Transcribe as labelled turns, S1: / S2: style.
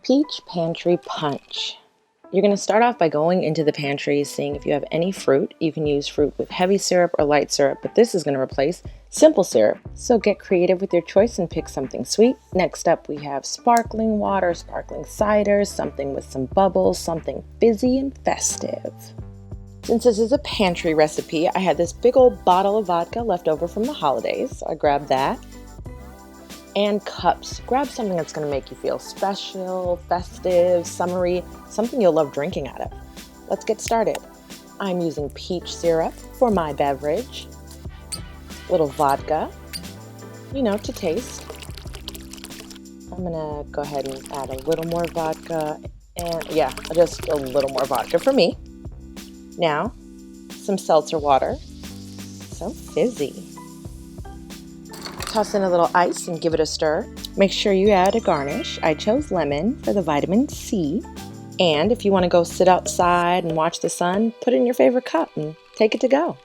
S1: Peach Pantry Punch. You're going to start off by going into the pantry, seeing if you have any fruit. You can use fruit with heavy syrup or light syrup, but this is going to replace simple syrup. So get creative with your choice and pick something sweet. Next up, we have sparkling water, sparkling cider, something with some bubbles, something fizzy and festive. Since this is a pantry recipe, I had this big old bottle of vodka left over from the holidays, so I grabbed that. And cups. Grab something that's going to make you feel special, festive, summery, something you'll love drinking out of. Let's get started. I'm using peach syrup for my beverage. A little vodka, to taste. I'm going to go ahead and add a little more vodka. And just a little more vodka for me. Now, some seltzer water. So fizzy. Toss in a little ice and give it a stir. Make sure you add a garnish. I chose lemon for the vitamin C. And if you want to go sit outside and watch the sun, put it in your favorite cup and take it to go.